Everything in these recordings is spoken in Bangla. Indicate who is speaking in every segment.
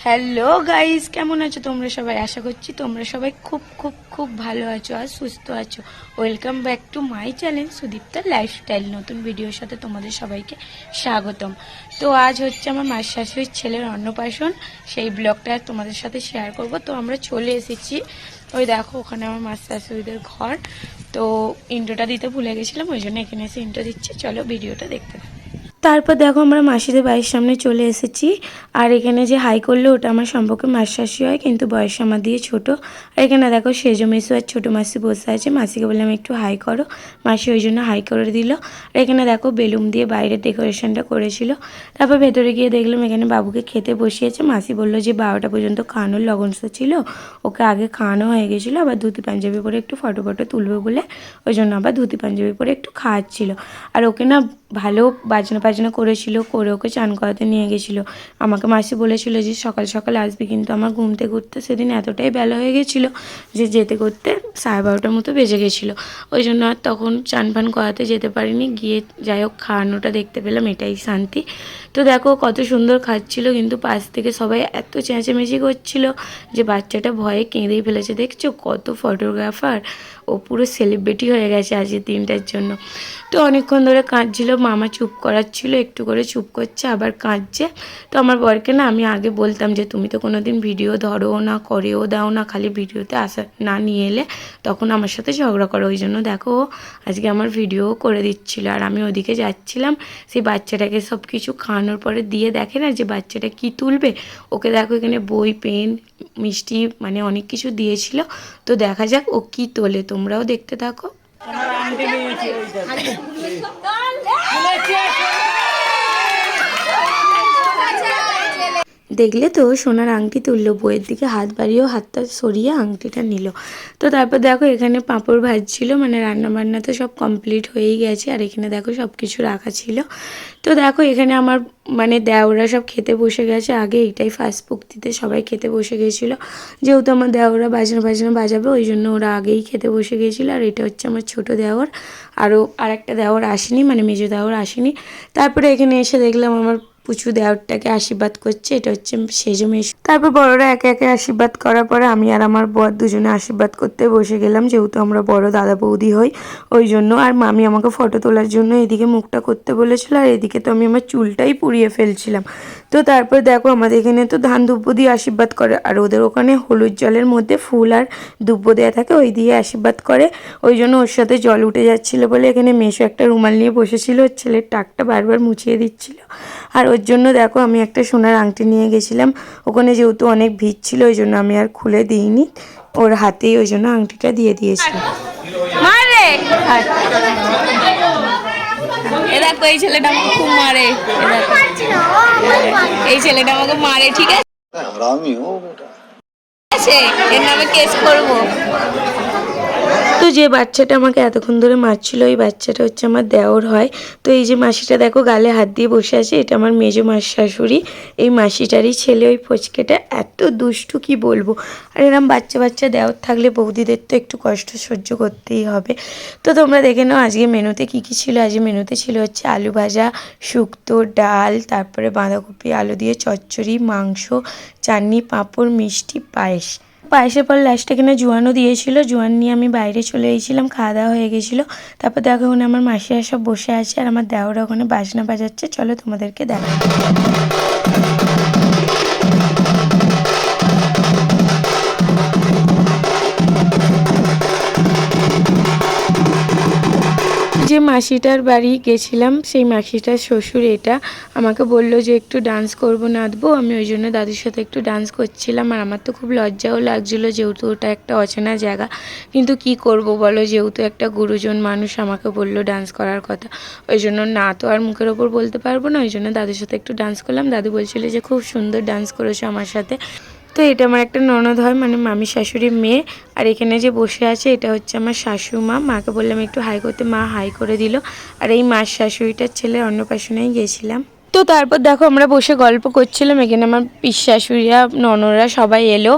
Speaker 1: হ্যালো গাইস, কেমন আছো তোমরা সবাই? আশা করছি তোমরা সবাই খুব খুব খুব ভালো আছো আর সুস্থ আছো। Welcome back to my channel সুদীপ্তার লাইফস্টাইল। নতুন ভিডিওর সাথে তোমাদের সবাইকে স্বাগতম। তো আজ হচ্ছে আমার মার শাশুড়ির ছেলের অন্নপ্রাশন, সেই ব্লগটা তোমাদের সাথে শেয়ার করব। তো আমরা চলে এসেছি, ওই দেখো ওখানে আমার মার শাশুড়িদের ঘর। তো ইন্ট্রোটা দিতে ভুলে গেছিলাম, ওই জন্য এখানে এসে ইন্ট্রো দিচ্ছি। চলো ভিডিওটা দেখতে থাকো। তারপর দেখো আমরা মাসিদের বাড়ির সামনে চলে এসেছি। আর এখানে যে হাই করলো ওটা আমার সম্পর্কে মার শাশুড়ি হয়, কিন্তু বয়স আমার দিয়ে ছোট। আর এখানে দেখো সেজো মেসো আর ছোটো মাসি বসে আছে। মাসিকে বললাম একটু হাই করো, মাসি ওই জন্য হাই করে দিল। আর এখানে দেখো বেলুন দিয়ে বাইরের ডেকোরেশনটা করেছিল। তারপর ভেতরে গিয়ে দেখলাম এখানে বাবুকে খেতে বসিয়েছে। মাসি বললো যে 12টা পর্যন্ত খাওয়ানোর লগনস ছিল, ওকে আগে খাওয়ানো হয়ে গেছিলো। আবার ধুতি পাঞ্জাবি পরে একটু ফটো তুলবে বলে ওই জন্য আবার ধুতি পাঞ্জাবি পরে একটু খাওয়াচ্ছিল। আর ওকে না ভালো বাজনা করেছিল, করে ওকে চান করাতে নিয়ে গেছিলো। আমাকে মাসি বলেছিল যে সকাল সকাল আসবি, কিন্তু আমার ঘুমতে ঘুরতে সেদিন এতটাই বেলা হয়ে গেছিলো যে যেতে করতে 12:30 মতো বেজে গেছিলো। ওই জন্য আর তখন চান ফান করাতে যেতে পারিনি। গিয়ে যাই হোক খাওয়ানোটা দেখতে পেলাম, এটাই শান্তি। তো দেখো কত সুন্দর খাচ্ছিল, কিন্তু পাশ থেকে সবাই এত চেঁচামেচি করছিল যে বাচ্চাটা ভয়ে কেঁদেই ফেলেছে। দেখছো কত ফটোগ্রাফার, ও পুরো সেলিব্রিটি হয়ে গেছে আজকের দিনটার জন্য। তো অনেকক্ষণ ধরে কাঁদছিল, মামা চুপ করাচ্ছিল, একটু করে চুপ করছে আবার কাঁদছে। তো আমার বরকে না আমি আগে বলতাম যে তুমি তো কোনো দিন ভিডিও ধরো না, করেও দাও না, খালি ভিডিওতে আসা না নিয়ে এলে তখন আমার সাথে ঝগড়া করো। ওই জন্য দেখো আজকে আমার ভিডিও করে দিচ্ছিল। আর আমি ওদিকে যাচ্ছিলাম, সেই বাচ্চাটাকে সব কিছু খাওয়ানোর পরে দিয়ে দেখে না যে বাচ্চাটা কি তুলবে। ওকে দেখো এখানে বই, পেন, মিষ্টি মানে অনেক কিছু দিয়েছিল। তো দেখা যাক ও কি তোলে, তোমরাও দেখতে থাকো। দেখলে তো সোনার আংটি তুললো, বইয়ের দিকে হাত বাড়িয়েও হাতটা সরিয়ে আংটিটা নিল। তো তারপর দেখো এখানে পাঁপড় ভাজছিল, মানে রান্নাবান্না তো সব কমপ্লিট হয়েই গেছে। আর এখানে দেখো সব কিছু রাখা ছিল। তো দেখো এখানে আমার মানে দেওরা সব খেতে বসে গেছে। আগে এইটাই ফার্স্ট পুক্তিতে সবাই খেতে বসে গেছিলো, যেহেতু আমার দেওরা বাজনা বাজাবে ওই জন্য ওরা আগেই খেতে বসে গেছিলো। আর এটা হচ্ছে আমার ছোটো দেওর, আরও আরেকটা দেওর আসেনি, মানে মেজো দেওর আসেনি। তারপরে এখানে এসে দেখলাম আমার পুচু দেওরটাকে আশীর্বাদ করছে, এটা হচ্ছে সেজো মেশো। তারপর বড়রা একে একে আশীর্বাদ করার পরে আমি আর আমার বর দুজনে আশীর্বাদ করতে বসে গেলাম, যেহেতু আমরা বড় দাদা বৌদি হই ওই জন্য। আর মামি আমাকে ফটো তোলার জন্য এদিকে মুখটা করতে বলেছিল, আর এদিকে তো আমি আমার চুলটাই পুড়িয়ে ফেলছিলাম। তো তারপর দেখো আমাদের এখানে তো ধান দুব্য দিয়ে আশীর্বাদ করে, আর ওদের ওখানে হলুদ জলের মধ্যে ফুল আর দুব্য দেওয়া থাকে, ওই দিয়ে আশীর্বাদ করে। ওই জন্য ওর সাথে জল উঠে যাচ্ছিলো বলে এখানে মেশো একটা রুমাল নিয়ে বসেছিল, ওর ছেলের টাকটা বারবার মুছিয়ে দিচ্ছিল। আর ওর জন্য দেখো আমি একটা সোনার আংটি নিয়ে গেছিলাম, ওখানে যেহেতু অনেক ভিড় ছিল ওই জন্য আমি আর খুলে দিইনি, ওর হাতেই ওই জন্য আংটিটা দিয়ে দিয়েছিলাম। দেখো এই ছেলেটা আমাকে খুব মারে, এই ছেলেটা আমাকে মারে, ঠিক আছে এর নামে কেস করবো। তো যে বাচ্চাটা আমাকে এতক্ষণ ধরে মারছিল ওই বাচ্চাটা হচ্ছে আমার দেওর হয়। তো এই যে মাসিটা দেখো গালে হাত দিয়ে বসে আছে, এটা আমার মেজো মার শাশুড়ি। এই মাসিটারই ছেলে, ওই ফচকেটা এত দুষ্টু কি বলবো। আর এরকম বাচ্চা দেওর থাকলে বৌদিদের তো একটু কষ্ট সহ্য করতেই হবে। তো তোমরা দেখে নাও আজকে মেনুতে কী কী ছিল। আজকে মেনুতে ছিল হচ্ছে আলু ভাজা, শুক্তো, ডাল, তারপরে বাঁধাকপি আলু দিয়ে চচ্চড়ি, মাংস, চাটনি, পাঁপড়, মিষ্টি, পায়েস। পায়েসের পর লাস্টে কিনা জোয়ানও দিয়েছিল, জোয়ান নিয়ে আমি বাইরে চলে এসেছিলাম, খাওয়া দাওয়া হয়ে গেছিলো। তারপর দেখো ওখানে আমার মাসিরা সব বসে আছে আর আমার দেওরা ওখানে বাজনা বাজাচ্ছে। চলো তোমাদেরকে দেখাই। যে মাসিটার বাড়ি গেছিলাম সেই মাসিটার শ্বশুর এটা, আমাকে বলল যে একটু ডান্স করবো নাচবো। আমি ওই জন্য দাদুর সাথে একটু ডান্স করছিলাম। আর আমার তো খুব লজ্জাও লাগছিলো, যেহেতু ওটা একটা অচেনা জায়গা, কিন্তু কি করব বলো, যেহেতু একটা গুরুজন মানুষ আমাকে বললো ডান্স করার কথা, ওই জন্য না তো আর মুখের ওপর বলতে পারবো না, ওই জন্য দাদুর সাথে একটু ডান্স করলাম। দাদু বলছিল যে খুব সুন্দর ডান্স করেছো আমার সাথে। তো এটা আমার একটা ননদ হয়, মানে মামি শাশুড়ির মেয়ে। আর এখানে যে বসে আছে এটা হচ্ছে আমার শাশুমা, মাকে বললাম একটু হাই করতে, মা হাই করে দিল। আর এই মার শাশুড়িটার ছেলে অন্নপ্রাশনেই গেছিলাম। তো তারপর দেখো আমরা বসে গল্প করছিলাম, এখানে আমার পিসশাশুড়িরা ননদরা সবাই এলো,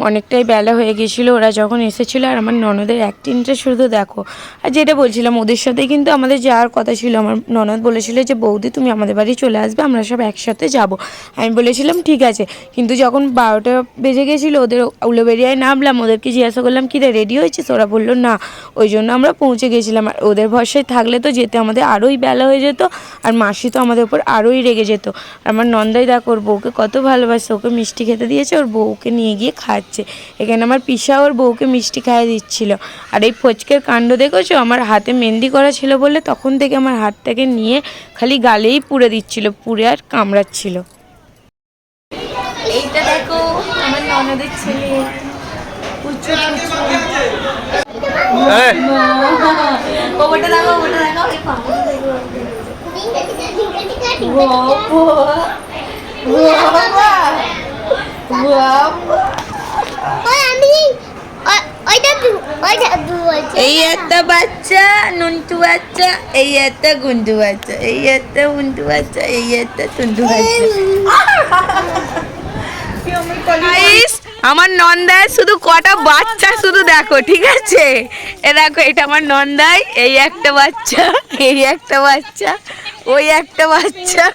Speaker 1: অনেকটাই বেলা হয়ে গেছিলো ওরা যখন এসেছিলো। আর আমার ননদের অ্যাক্টিংটা শুধু দেখো। আর যেটা বলছিলাম ওদের সাথে কিন্তু আমাদের যাওয়ার কথা ছিল, আমার ননদ বলেছিল যে বৌদি তুমি আমাদের বাড়ি চলে আসবে, আমরা সব একসাথে যাব। আমি বলেছিলাম ঠিক আছে, কিন্তু যখন 12টা বেজে গেছিলো ওদের উলুবেড়িয়ায় নামলাম, ওদেরকে জিজ্ঞাসা করলাম কি রে রেডি হয়েছিস, ওরা বললো না, ওই জন্য আমরা পৌঁছে গেছিলাম। আর ওদের ভরসায় থাকলে তো যেতে আমাদের আরোই বেলা হয়ে যেত, আর মাসি তো আমাদের ওপর আরোই রেগে যেত। আমার নন্দাই দেখো ওর বউকে কত ভালোবাসে, ওকে মিষ্টি খেতে দিয়েছে, ওর বউকে নিয়ে গিয়ে খাচ্ছে। এখানে আমার পিসা ওর বউকে মিষ্টি খাইয়ে দিচ্ছিল। আর এই ফচকের কাণ্ড দেখেছো, আমার হাতে মেহেন্দি করা ছিল বলে তখন থেকে আমার হাতটাকে নিয়ে খালি গালেই পুড়ে দিচ্ছিল, পুড়ে আর কামড়াচ্ছিল। এইটা দেখো আমার ননদের ছেলে পুচু পুচু। ওটা দেখো, ওটা দেখো, এই একটা বাচ্চা নুনটু বাচ্চা, এই একটা গুন্ডু বাচ্চা, এই একটা উন্টু বাচ্চা, এই একটা টুন্টু বাচ্চা। আমার নন্দায় শুধু কটা বাচ্চা শুধু দেখো, ঠিক আছে? এ দেখো এটা আমার নন্দাই, এই একটা বাচ্চা, এই একটা বাচ্চা, ওই একটা বাচ্চা,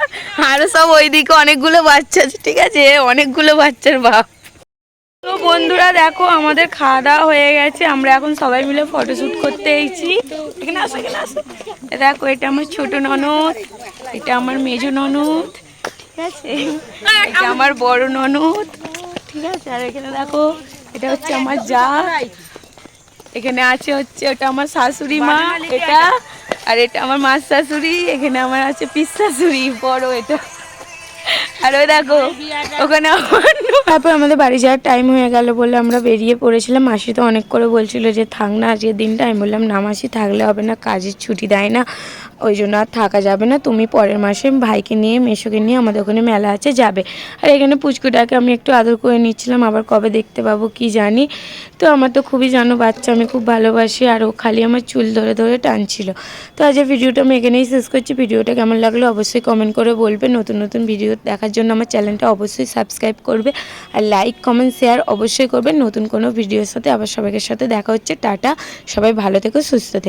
Speaker 1: আরো সব ওইদিকে অনেকগুলো বাচ্চা আছে, ঠিক আছে? অনেকগুলো বাচ্চার বাপ। তো বন্ধুরা দেখো আমাদের খাওয়া দাওয়া হয়ে গেছে, আমরা এখন সবাই মিলে ফটোশ্যুট করতে এসেছি। এখানে আসো, এখানে আসো। দেখো এটা আমার ছোট ননদ, এটা আমার মেজো ননদ, ঠিক আছে? এটা আমার বড় ননদ, ঠিক আছে? আর এখানে দেখো এটা হচ্ছে আমার যা, এখানে আছে হচ্ছে ওটা আমার শাশুড়ি মা, এটা আর এটা আমার মাস শাশুড়ি, এখানে আমার আছে পিস শাশুড়ি বড় এটা। আর ওই দেখো ওখানে তারপর আমাদের বাড়ি যাওয়ার টাইম হয়ে গেল বলে আমরা বেরিয়ে পড়েছিলাম। মাসি তো অনেক করে বলছিল যে থাক না আজকের দিনটা, আমি বললাম না মাসি থাকলে হবে না, কাজের ছুটি দেয় না, ওই জন্য আর থাকা যাবে না, তুমি পরের মাসে ভাইকে নিয়ে মেশোকে নিয়ে আমাদের ওখানে মেলা আছে যাবে। আর এখানে পুচকুটাকে আমি একটু আদর করে নিচ্ছিলাম, আবার কবে দেখতে পাবো কি জানি। তো আমার তো খুবই জানো বাচ্চা আমি খুব ভালোবাসি, আর ও খালি আমার চুল ধরে ধরে টানছিল। তো আজকের ভিডিওটা আমি এখানেই শেষ করছি। ভিডিওটা কেমন লাগলো অবশ্যই কমেন্ট করে বলবে। নতুন নতুন ভিডিও দেখার জন্য আমার চ্যানেলটা অবশ্যই সাবস্ক্রাইব করবে, আর লাইক কমেন্ট শেয়ার অবশ্যই করবে। নতুন কোনো ভিডিওর সাথে আবার সবাইকে সাথে দেখা হচ্ছে। টাটা, সবাই ভালো থেকো, সুস্থ থেকো।